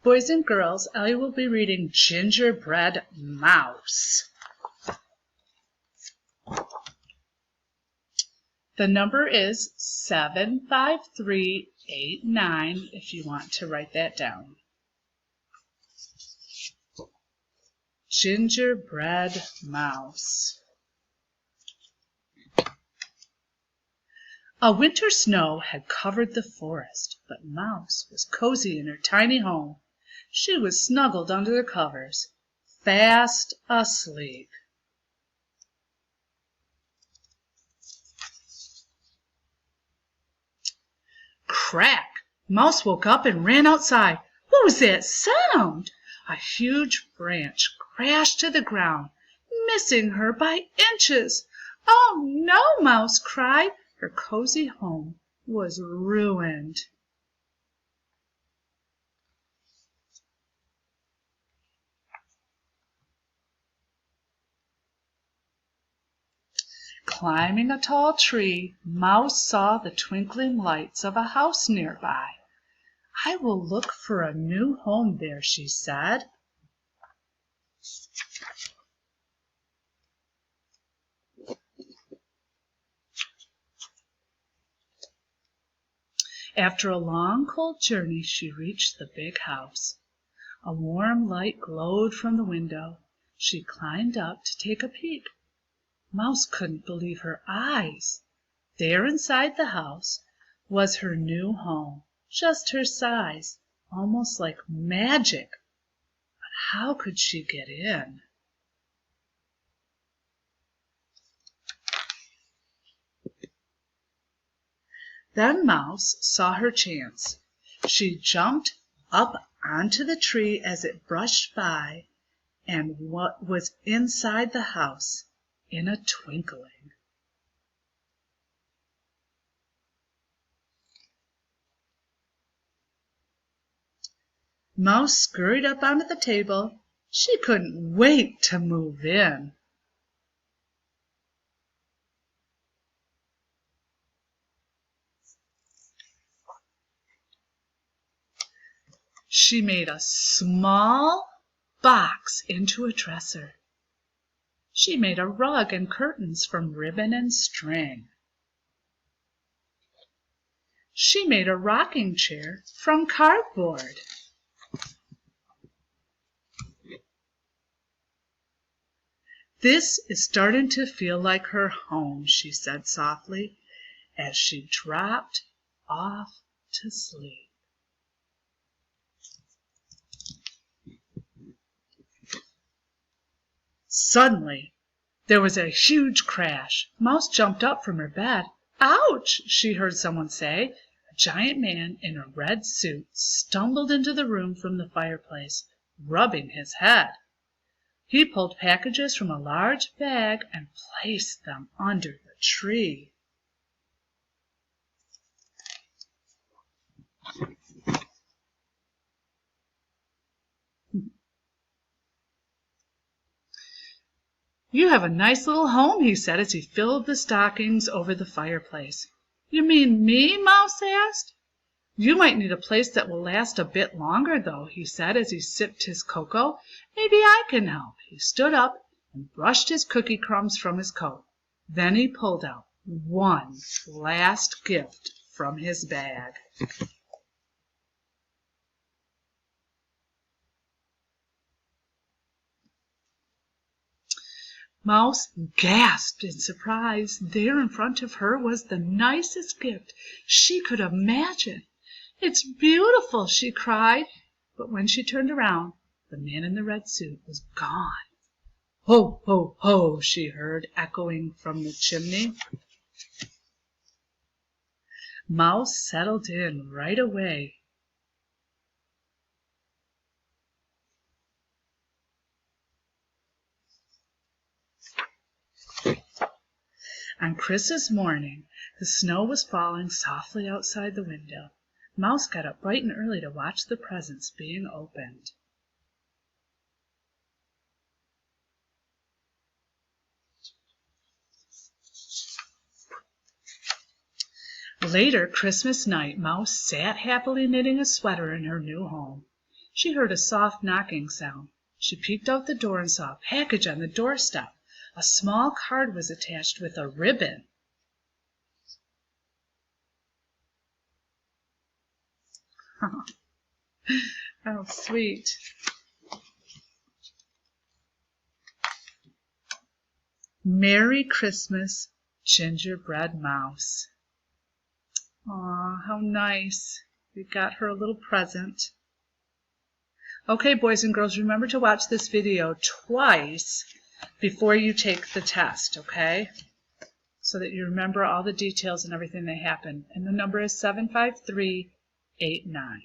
Boys and girls, I will be reading Gingerbread Mouse. The number is 75389 if you want to write that down. Gingerbread Mouse. A winter snow had covered the forest, but Mouse was cozy in her tiny home. She was snuggled under the covers, fast asleep. Crack! Mouse woke up and ran outside. What was that sound? A huge branch crashed to the ground, missing her by inches. Oh no, Mouse cried. Her cozy home was ruined. Climbing a tall tree, Mouse saw the twinkling lights of a house nearby. I will look for a new home there, she said. After a long, cold journey, she reached the big house. A warm light glowed from the window. She climbed up to take a peek. Mouse couldn't believe her eyes. There inside the house was her new home, just her size, almost like magic. But how could she get in? Then Mouse saw her chance. She jumped up onto the tree as it brushed by, and what was inside the house in a twinkling. Mouse scurried up onto the table. She couldn't wait to move in. She made a small box into a dresser. She made a rug and curtains from ribbon and string. She made a rocking chair from cardboard. This is starting to feel like her home, she said softly, as she dropped off to sleep. Suddenly, there was a huge crash. Mouse jumped up from her bed. Ouch! She heard someone say. A giant man in a red suit stumbled into the room from the fireplace, rubbing his head. He pulled packages from a large bag and placed them under the tree. You have a nice little home, he said as he filled the stockings over the fireplace. You mean me? Mouse asked. You might need a place that will last a bit longer, though, he said as he sipped his cocoa. Maybe I can help. He stood up and brushed his cookie crumbs from his coat. Then he pulled out one last gift from his bag. Mouse gasped in surprise. There in front of her was the nicest gift she could imagine. It's beautiful, she cried. But when she turned around, the man in the red suit was gone. Ho, ho, ho, she heard echoing from the chimney. Mouse settled in right away. On Christmas morning, the snow was falling softly outside the window. Mouse got up bright and early to watch the presents being opened. Later, Christmas night, Mouse sat happily knitting a sweater in her new home. She heard a soft knocking sound. She peeked out the door and saw a package on the doorstep. A small card was attached with a ribbon. Oh, sweet. Merry Christmas, Gingerbread Mouse. Aw, how nice. We got her a little present. Okay, boys and girls, remember to watch this video twice before you take the test, okay? So that you remember all the details and everything that happened. And the number is 75389.